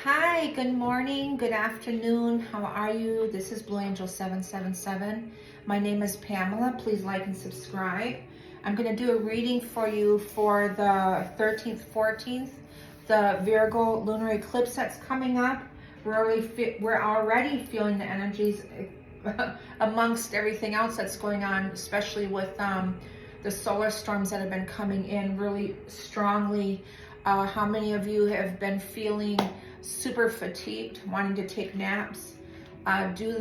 Hi, good morning, good afternoon. How are you? This is Blue Angel 777. My name is Pamela. Please like and subscribe. I'm going to do a reading for you for the 13th, 14th, the Virgo lunar eclipse that's coming up. We're already feeling the energies amongst everything else that's going on, especially with the solar storms that have been coming in really strongly. How many of you have been feeling super fatigued, wanting to take naps? Do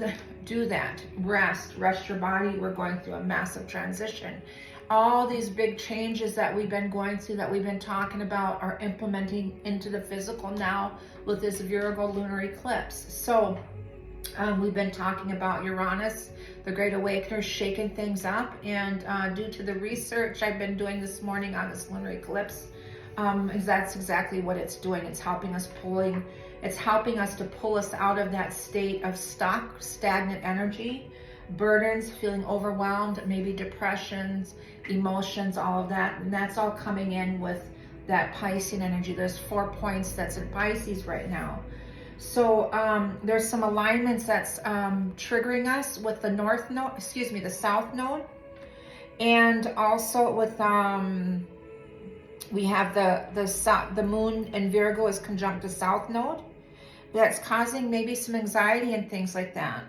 that. Rest your body. We're going through a massive transition. All these big changes that we've been going through, that we've been talking about, are implementing into the physical now with this Virgo lunar eclipse. So we've been talking about Uranus, the great awakener, shaking things up, and due to the research I've been doing this morning on this lunar eclipse, that's exactly what it's doing. It's helping us to pull us out of that state of stuck, stagnant energy, burdens, feeling overwhelmed, maybe depressions, emotions, all of that. And that's all coming in with that Piscean energy. There's 4 points that's in Pisces right now. So there's some alignments that's triggering us with the the South Node, and also with we have the moon in Virgo is conjunct the South Node. That's causing maybe some anxiety and things like that.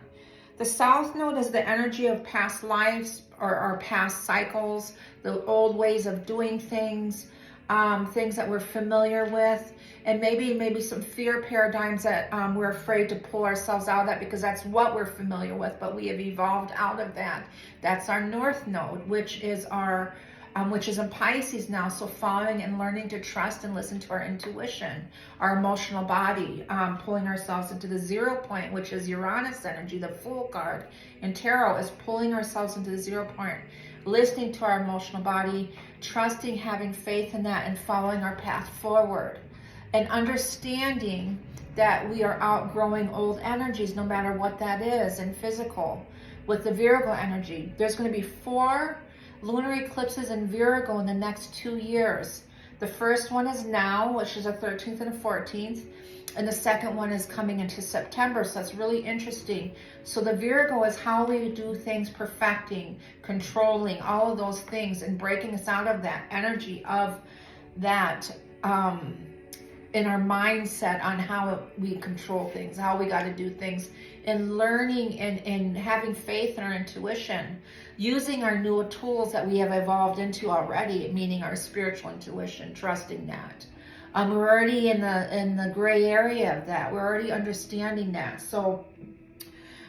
The South Node is the energy of past lives or past cycles, the old ways of doing things, things that we're familiar with, and maybe some fear paradigms that we're afraid to pull ourselves out of that, because that's what we're familiar with, but we have evolved out of that. That's our North Node, which is in Pisces now. So following and learning to trust and listen to our intuition, our emotional body, pulling ourselves into the 0 point, which is Uranus energy. The Fool card in Tarot is pulling ourselves into the 0 point, listening to our emotional body, trusting, having faith in that, and following our path forward, and understanding that we are outgrowing old energies, no matter what that is, in physical. With the Virgo energy, there's going to be 4 lunar eclipses in Virgo in the next 2 years. The first one is now, which is the 13th and the 14th, and the second one is coming into September. So that's really interesting. So the Virgo is how we do things, perfecting, controlling, all of those things, and breaking us out of that energy of that in our mindset on how we control things, how we got to do things, and learning and having faith in our intuition, using our new tools that we have evolved into already, meaning our spiritual intuition, trusting that. We're already in the gray area of that. We're already understanding that. So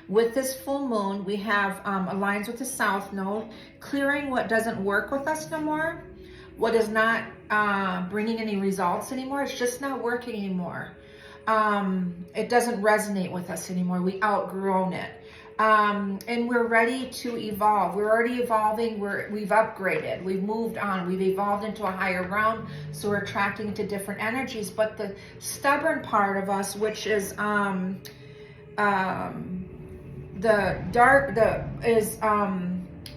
with this full moon, we have aligns with the South Node, clearing what doesn't work with us no more, what is not bringing any results anymore. It's just not working anymore. It doesn't resonate with us anymore. We outgrown it. And we're ready to evolve. We're already evolving. We've upgraded. We've moved on. We've evolved into a higher realm. So we're attracting into different energies. But the stubborn part of us, which is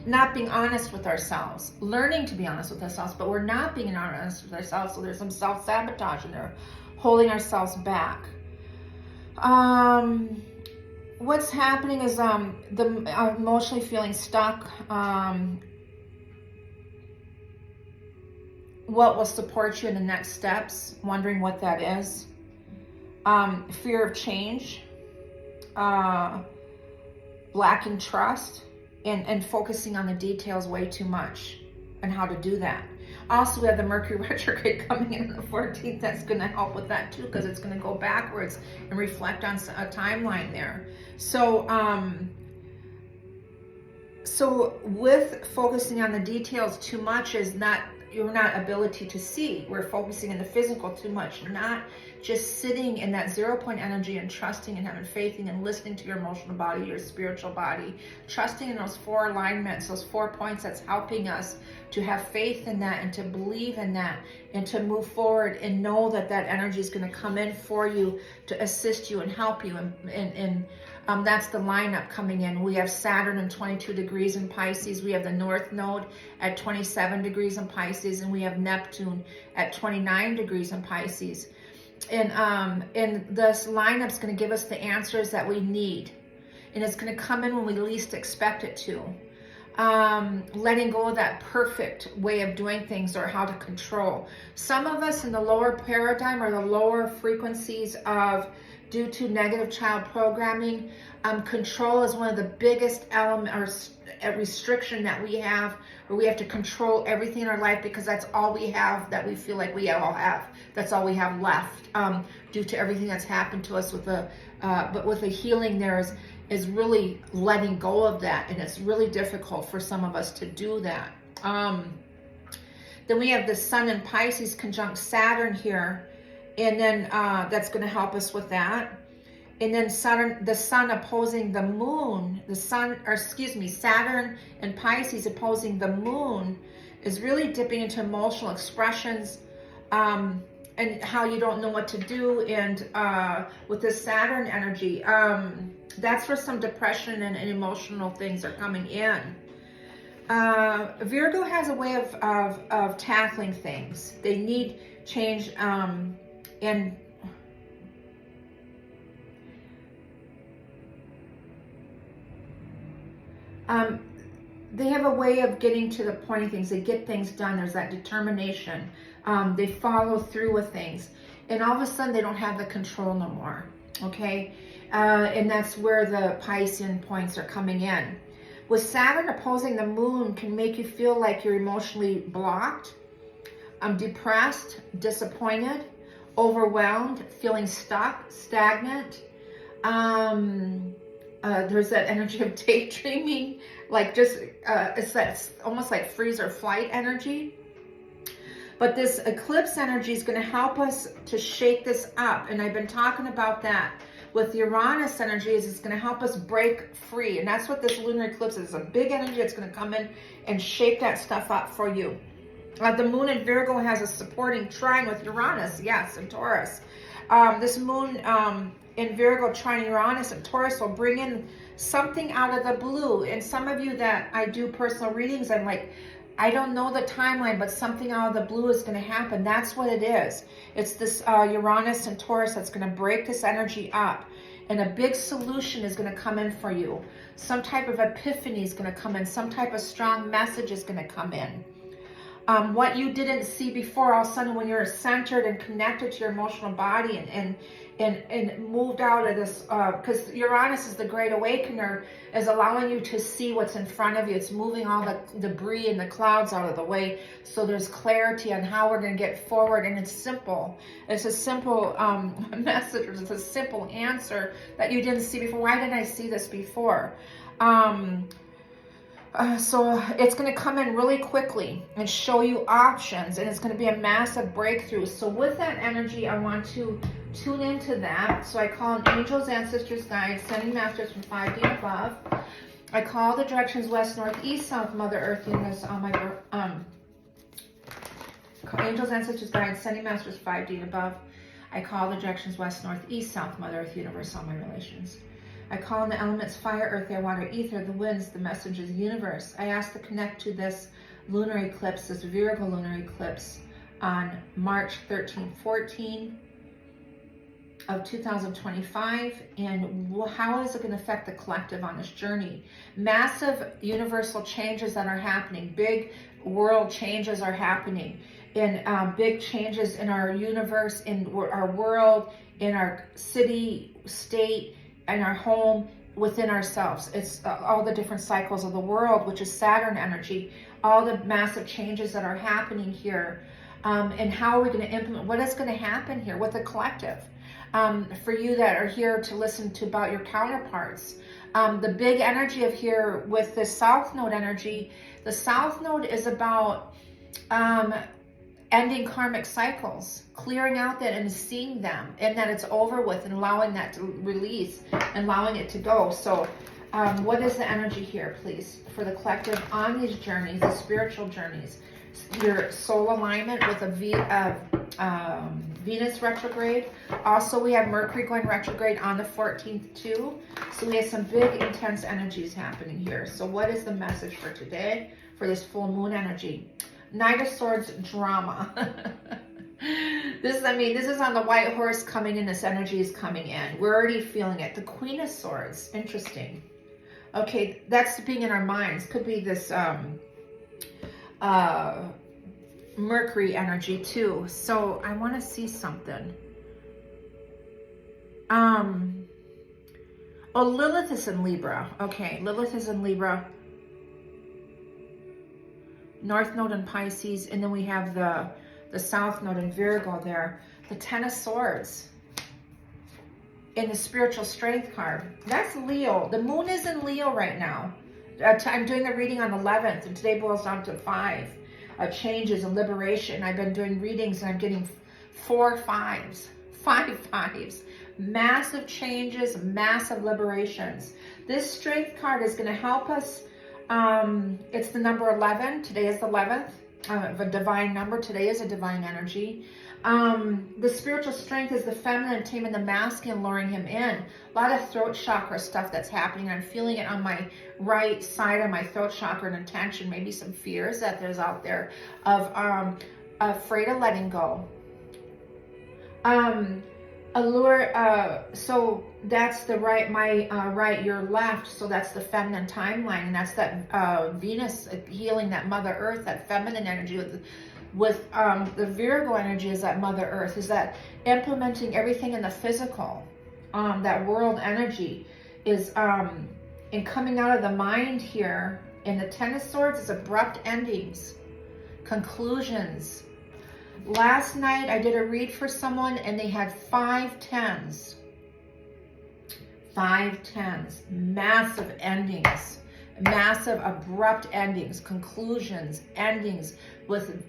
not being honest with ourselves, learning to be honest with ourselves, but we're not being honest with ourselves. So there's some self-sabotage in there, holding ourselves back. What's happening is emotionally feeling stuck. What will support you in the next steps? Wondering what that is. Fear of change. Lacking trust. And focusing on the details way too much and how to do that. Also, we have the Mercury retrograde coming in on the 14th. That's going to help with that too, because it's going to go backwards and reflect on a timeline there. So, so with focusing on the details too much is not ability to see. We're focusing in the physical too much, not just sitting in that 0 point energy and trusting and having faith in and listening to your emotional body, your spiritual body, trusting in those 4 alignments, those 4 points. That's helping us to have faith in that and to believe in that and to move forward and know that that energy is going to come in for you to assist you and help you. And that's the lineup coming in. We have Saturn in 22 degrees in Pisces. We have the North Node at 27 degrees in Pisces, and we have Neptune at 29 degrees in Pisces. and this lineup's going to give us the answers that we need, and it's going to come in when we least expect it to. Letting go of that perfect way of doing things or how to control. Some of us in the lower paradigm or the lower frequencies of, due to negative child programming, control is one of the biggest elements or restriction that we have, where we have to control everything in our life because that's all we have, that we feel like we all have. That's all we have left, due to everything that's happened to us with the, but with the healing there is really letting go of that, and it's really difficult for some of us to do that. Then we have the Sun in Pisces conjunct Saturn here, and then that's going to help us with that. And then the Sun opposing the Moon, Saturn and Pisces opposing the Moon is really dipping into emotional expressions, and how you don't know what to do. And with this Saturn energy, that's where some depression and emotional things are coming in. Virgo has a way of tackling things. They need change, and they have a way of getting to the point of things. They get things done. There's that determination. They follow through with things. And all of a sudden, they don't have the control no more. Okay? And that's where the Piscean points are coming in. With Saturn opposing the Moon can make you feel like you're emotionally blocked, depressed, disappointed, overwhelmed, feeling stuck, stagnant. There's that energy of daydreaming, like just, it's that almost like freeze or flight energy. But this eclipse energy is going to help us to shake this up. And I've been talking about that with Uranus energy, is it's going to help us break free. And that's what this lunar eclipse is. It's a big energy that's going to come in and shake that stuff up for you. The Moon in Virgo has a supporting trine with Uranus, yes, and Taurus. This Moon in Virgo trine Uranus and Taurus will bring in something out of the blue. And some of you that I do personal readings, I'm like, I don't know the timeline, but something out of the blue is going to happen. That's what it is. It's this Uranus and Taurus that's going to break this energy up. And a big solution is going to come in for you. Some type of epiphany is going to come in. Some type of strong message is going to come in. What you didn't see before, all of a sudden when you're centered and connected to your emotional body and moved out of this, because Uranus is the great awakener, is allowing you to see what's in front of you. It's moving all the debris and the clouds out of the way, so there's clarity on how we're going to get forward. And it's simple. It's a simple message. It's a simple answer that you didn't see before. Why didn't I see this before? So it's going to come in really quickly and show you options, and it's going to be a massive breakthrough. So with that energy, I want to tune into that. So I call in angels, ancestors, guides, sending masters from 5D and above. I call the directions west, north, east, south, Mother Earth, universe, all my angels, ancestors, guides, sending masters 5D and above. I call the directions west, north, east, south, Mother Earth, universe, all my relations. I call in the elements fire, earth, air, water, ether, the winds, the messengers, the universe. I ask to connect to this lunar eclipse, this Virgo lunar eclipse on March 13, 14 of 2025. And how is it going to affect the collective on this journey? Massive universal changes that are happening. Big world changes are happening. And big changes in our universe, in our world, in our city, state, and our home, within ourselves. It's all the different cycles of the world, which is Saturn energy, all the massive changes that are happening here, and how are we going to implement, what is going to happen here with the collective. For you that are here to listen to about your counterparts, the big energy of here with the South Node energy, the South Node is about ending karmic cycles, clearing out that and seeing them, and that it's over with, and allowing that to release and allowing it to go. So what is the energy here, please, for the collective on these journeys, the spiritual journeys? Your soul alignment with a Venus retrograde. Also, we have Mercury going retrograde on the 14th too. So we have some big intense energies happening here. So what is the message for today for this full moon energy? Knight of Swords drama. This is on the white horse coming in. This energy is coming in. We're already feeling it. The Queen of Swords. Interesting. Okay, that's being in our minds. Could be this Mercury energy too. So I want to see something. Oh, Lilith is in Libra. Okay, Lilith is in Libra. North Node in Pisces, and then we have the South Node in Virgo there. The Ten of Swords in the Spiritual Strength card. That's Leo. The moon is in Leo right now. I'm doing the reading on the 11th, and today boils down to 5 changes and liberation. I've been doing readings, and I'm getting 4 5s. 5 5s. Massive changes, massive liberations. This Strength card is going to help us. It's the number 11. Today is the 11th. A divine number. Today is a divine energy. The Spiritual Strength is the feminine taming the masculine, luring him in. A lot of throat chakra stuff that's happening. I'm feeling it on my right side of my throat chakra and attention. Maybe some fears that there's out there of afraid of letting go. Allure, so that's the right, my right, your left, so that's the feminine timeline, and that's that Venus healing that Mother Earth, that feminine energy with the Virgo energy is that Mother Earth, is that implementing everything in the physical, that world energy is in coming out of the mind here, in the Ten of Swords is abrupt endings, conclusions. Last night, I did a read for someone, and they had 5 10s. 5 10s. Massive endings. Massive, abrupt endings. Conclusions. Endings. With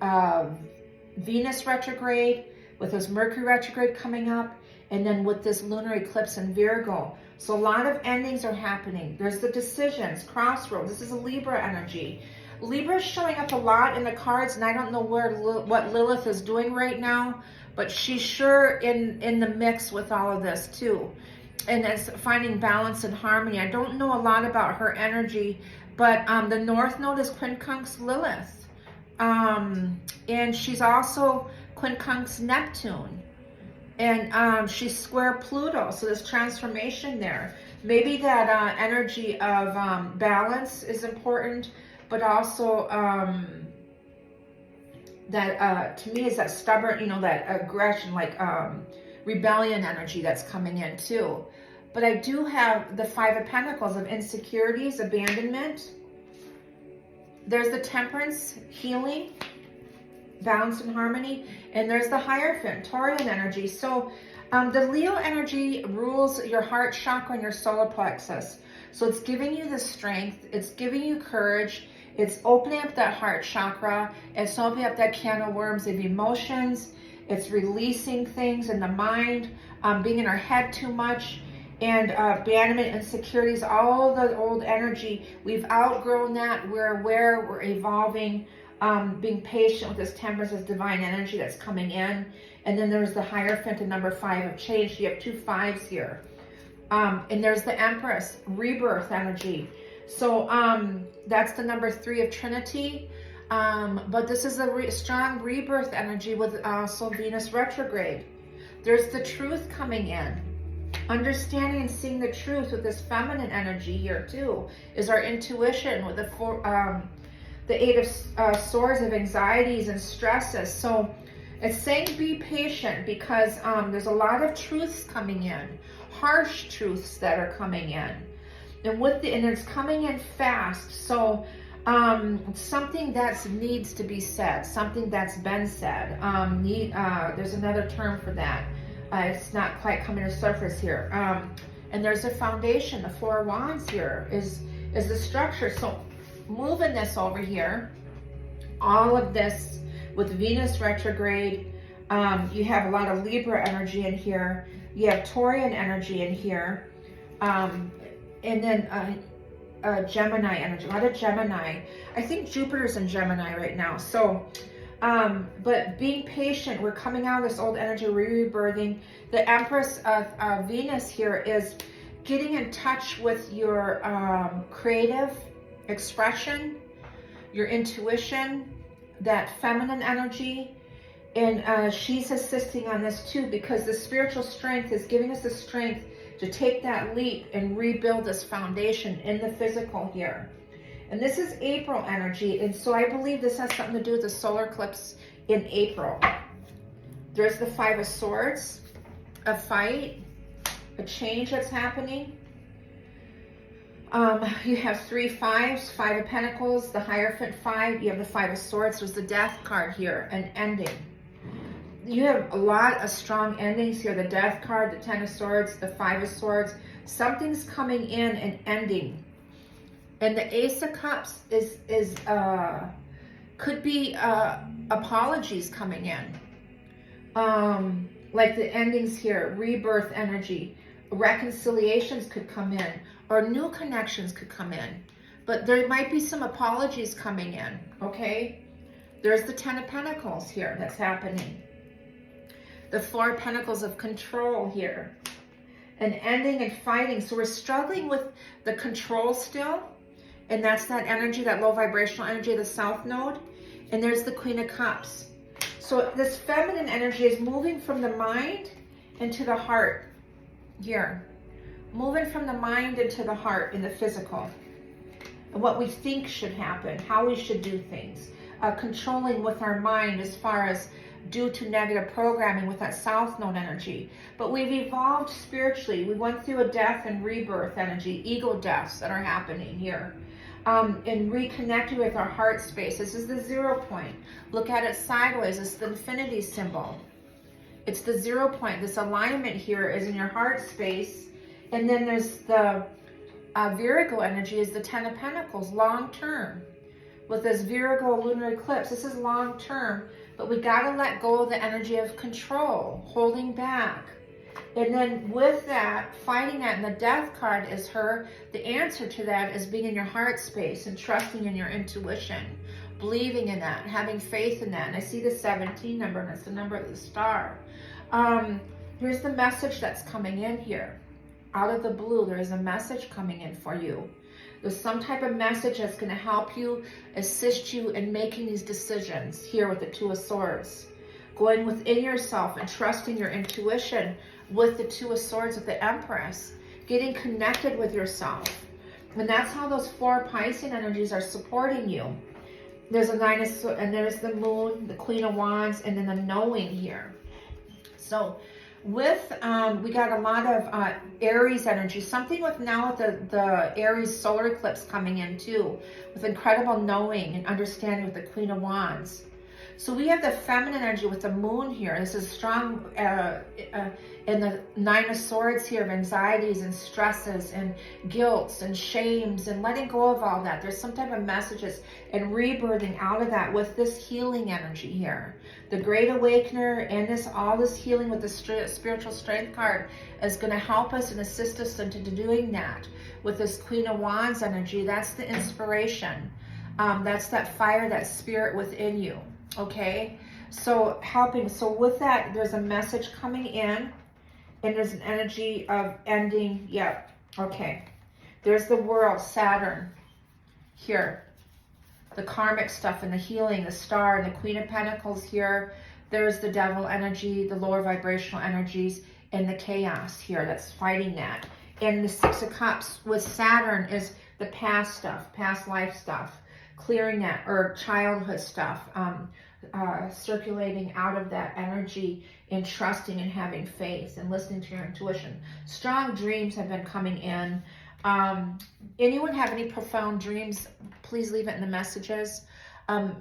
Venus retrograde. With this Mercury retrograde coming up. And then with this lunar eclipse in Virgo. So a lot of endings are happening. There's the decisions. Crossroads. This is a Libra energy. Libra is showing up a lot in the cards, and I don't know what Lilith is doing right now, but she's sure in the mix with all of this too, and it's finding balance and harmony. I don't know a lot about her energy, but the North Node is quincunx Lilith, and she's also quincunx Neptune, and she's square Pluto, so there's transformation there. Maybe that energy of balance is important, but also that to me is that stubborn, that aggression, like rebellion energy that's coming in too. But I do have the 5 of Pentacles of insecurities, abandonment. There's the Temperance, healing, balance and harmony, and there's the Hierophant, Taurian energy. So the Leo energy rules your heart chakra and your solar plexus. So it's giving you the strength, it's giving you courage, it's opening up that heart chakra, it's opening up that can of worms of emotions, it's releasing things in the mind, being in our head too much, and abandonment, insecurities, all the old energy. We've outgrown that, we're aware, we're evolving, being patient with this Temperance, this divine energy that's coming in. And then there's the Hierophant and number 5 of change. You have 2 5s here. And there's the Empress, rebirth energy. So that's the number 3 of Trinity. But this is a strong rebirth energy with also Venus retrograde. There's the truth coming in. Understanding and seeing the truth with this feminine energy here too is our intuition with the 8 of Swords of anxieties and stresses. So it's saying be patient because there's a lot of truths coming in, harsh truths that are coming in. And it's coming in fast. So something that needs to be said, something that's been said. There's another term for that. It's not quite coming to surface here. And there's a foundation. The 4 of Wands here is the structure. So moving this over here, all of this with Venus retrograde, you have a lot of Libra energy in here. You have Taurian energy in here. And then Gemini energy, a lot of Gemini. I think Jupiter's in Gemini right now. So, but being patient, we're coming out of this old energy, rebirthing. The Empress of Venus here is getting in touch with your creative expression, your intuition, that feminine energy, And she's assisting on this too, because the spiritual strength is giving us the strength to take that leap and rebuild this foundation in the physical here. And this is April energy, and so I believe this has something to do with the solar eclipse in April. There's the Five of Swords, a fight, a change that's happening. You have 3 fives, 5 of Pentacles, the Hierophant 5. You have the 5 of Swords. There's the Death card here, an ending. You have a lot of strong endings here. The Death card, the 10 of Swords, the 5 of Swords. Something's coming in and ending. And the Ace of Cups could be apologies coming in. Like the endings here, rebirth energy. Reconciliations could come in, or new connections could come in. But there might be some apologies coming in, okay? There's the 10 of Pentacles here that's happening. The 4 of Pentacles of control here. An ending and fighting. So we're struggling with the control still. And that's that energy, that low vibrational energy of the South Node. And there's the Queen of Cups. So this feminine energy is moving from the mind into the heart here. Moving from the mind into the heart in the physical. And what we think should happen, how we should do things. Controlling with our mind as far as due to negative programming with that South Node energy. But we've evolved spiritually. We went through a death and rebirth energy, ego deaths that are happening here. And reconnected with our heart space. This is the 0 point. Look at it sideways. It's the infinity symbol. It's the 0 point. This alignment here is in your heart space. And then there's the Virgo energy is the 10 of Pentacles, long term. With this Virgo lunar eclipse, this is long term. But we got to let go of the energy of control, holding back. And then with that, fighting that, and the Death card is the answer to that is being in your heart space and trusting in your intuition, believing in that, having faith in that. And I see the 17 number, and it's the number of the star. Here's the message that's coming in here. Out of the blue, there is a message coming in for you. There's some type of message that's going to help you, assist you in making these decisions here with the 2 of Swords. Going within yourself and trusting your intuition with the 2 of Swords with the Empress. Getting connected with yourself. And that's how those 4 Piscean energies are supporting you. There's a 9 of Swords, and there's the Moon, the Queen of Wands, and then the knowing here. So with, we got a lot of Aries energy. Something with now with the Aries solar eclipse coming in too. With incredible knowing and understanding with the Queen of Wands. So we have the feminine energy with the Moon here. This is strong in the 9 of Swords here of anxieties and stresses and guilts and shames and letting go of all that. There's some type of messages and rebirthing out of that with this healing energy here. The Great Awakener and all this healing with the spiritual strength card is going to help us and assist us into doing that. With this Queen of Wands energy, that's the inspiration. That's that fire, that spirit within you. Okay, so helping. So with that, there's a message coming in, and there's an energy of ending. Yep. Okay. There's the World, Saturn. Here, the karmic stuff and the healing, the Star, and the Queen of Pentacles here. There's the Devil energy, the lower vibrational energies, and the chaos here that's fighting that. And the 6 of Cups with Saturn is the past stuff, past life stuff. Clearing that, or childhood stuff, circulating out of that energy and trusting and having faith and listening to your intuition. Strong dreams have been coming in. Anyone have any profound dreams? Please leave it in the messages.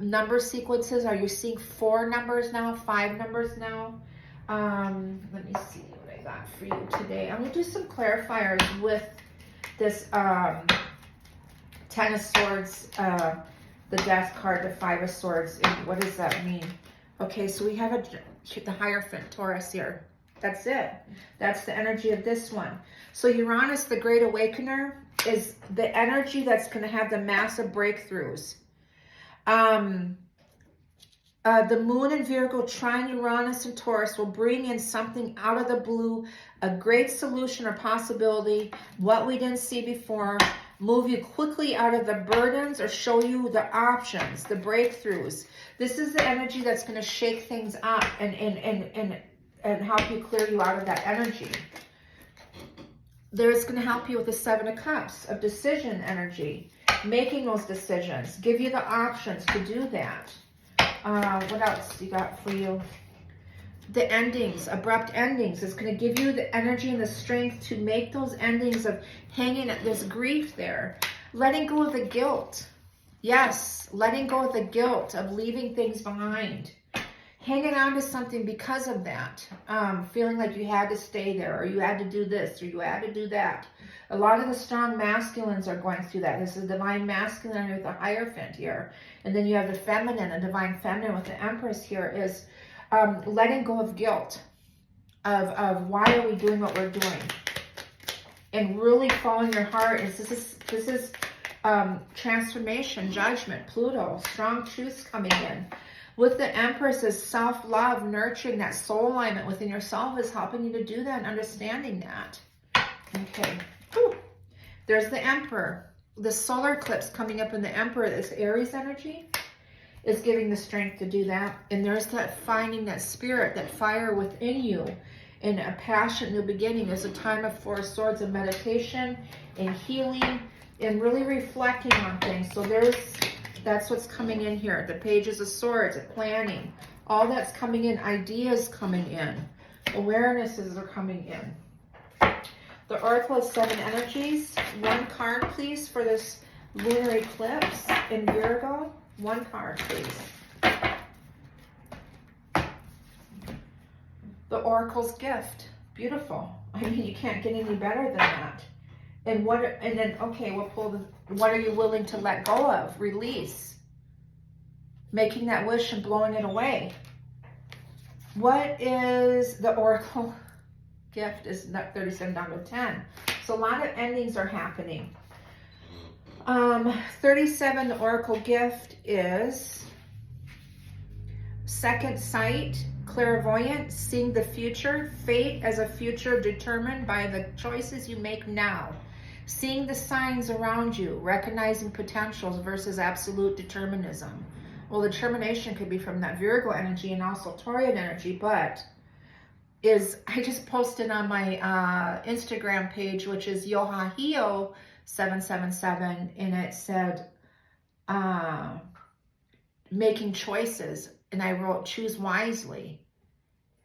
Number sequences, are you seeing 4 numbers now, 5 numbers now? Let me see what I got for you today. I'm going to do some clarifiers with this 10 of Swords, the Death card, the 5 of Swords, and what does that mean? Okay, so we have the Hierophant Taurus here. That's it. That's the energy of this one. So Uranus, the Great Awakener, is the energy that's going to have the massive breakthroughs. The Moon in Virgo trine Uranus and Taurus will bring in something out of the blue, a great solution or possibility, what we didn't see before, move you quickly out of the burdens or show you the options, the breakthroughs. This is the energy that's going to shake things up and help you clear you out of that energy. There's going to help you with the Seven of Cups, of decision energy, making those decisions, give you the options to do that. What else you got for you? The endings, abrupt endings, is going to give you the energy and the strength to make those endings of hanging at this grief there. Letting go of the guilt. Yes, letting go of the guilt of leaving things behind. Hanging on to something because of that. Feeling like you had to stay there, or you had to do this, or you had to do that. A lot of the strong masculines are going through that. This is divine masculine with the Hierophant here. And then you have the feminine, a divine feminine with the Empress here, is letting go of guilt. Of why are we doing what we're doing? And really following your heart. This is transformation, judgment, Pluto, strong truths coming in. With the Empress is self-love, nurturing that soul alignment within yourself is helping you to do that and understanding that. Okay. Whew. There's the Emperor. The solar eclipse coming up in the Emperor, this Aries energy, is giving the strength to do that. And there's that finding that spirit, that fire within you, in a passionate new beginning. There's a time of Four Swords of meditation and healing and really reflecting on things. So that's what's coming in here. The Pages of Swords, planning. All that's coming in. Ideas coming in. Awarenesses are coming in. The Oracle of Seven Energies. One card, please, for this lunar eclipse in Virgo. One card, please. The Oracle's Gift. Beautiful. I mean, you can't get any better than that. And then, okay, we'll pull the, what are you willing to let go of? Release. Making that wish and blowing it away. What is the Oracle Gift? Is 37 down to 10. So a lot of endings are happening. 37, the Oracle Gift is second sight, clairvoyant, seeing the future, fate as a future determined by the choices you make now. Seeing the signs around you, recognizing potentials versus absolute determinism. Well, determination could be from that Virgo energy and also Taurian energy, but I just posted on my Instagram page, which is Yohahio777, and it said, making choices, and I wrote, choose wisely.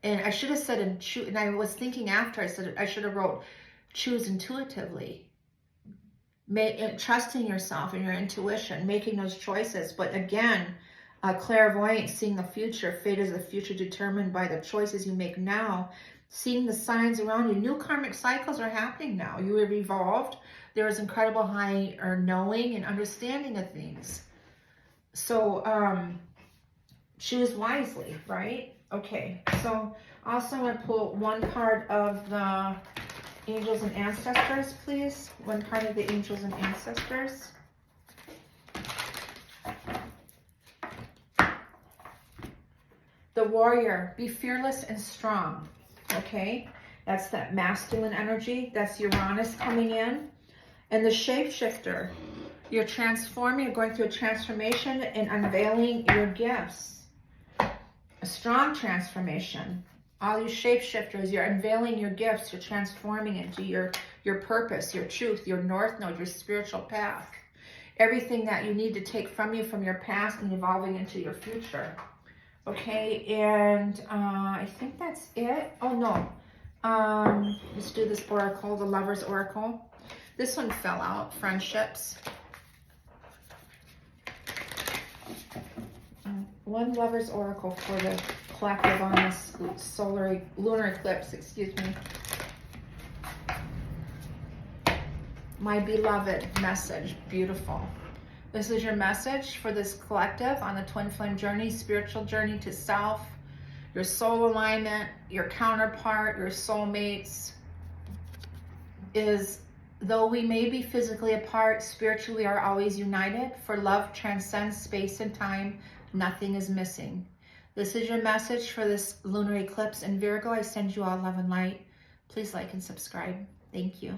And I should have said, and I was thinking after, I said, I should have wrote, choose intuitively. Trusting yourself and your intuition, making those choices. But again, clairvoyant, seeing the future, fate is the future determined by the choices you make now, seeing the signs around you. New karmic cycles are happening now. You have evolved. There is incredible high knowing and understanding of things. So choose wisely, right? Okay, so also I'm going to pull one card of the Angels and Ancestors, please. One card of the Angels and Ancestors. The Warrior, be fearless and strong. Okay, that's that masculine energy. That's Uranus coming in. And the Shapeshifter, you're transforming, you're going through a transformation and unveiling your gifts. A strong transformation. All you shapeshifters, you're unveiling your gifts, you're transforming into your purpose, your truth, your north node, your spiritual path. Everything that you need to take from you from your past and evolving into your future. Okay, and I think that's it. Oh no, let's do this oracle, the Lover's Oracle. This one fell out, friendships. One Lover's Oracle for the collective on this lunar eclipse, excuse me. My beloved message, beautiful. This is your message for this collective on the twin flame journey, spiritual journey to self, your soul alignment, your counterpart, your soulmates, is though we may be physically apart, spiritually we are always united, for love transcends space and time, nothing is missing. This is your message for this lunar eclipse in Virgo. I send you all love and light. Please like and subscribe. Thank you.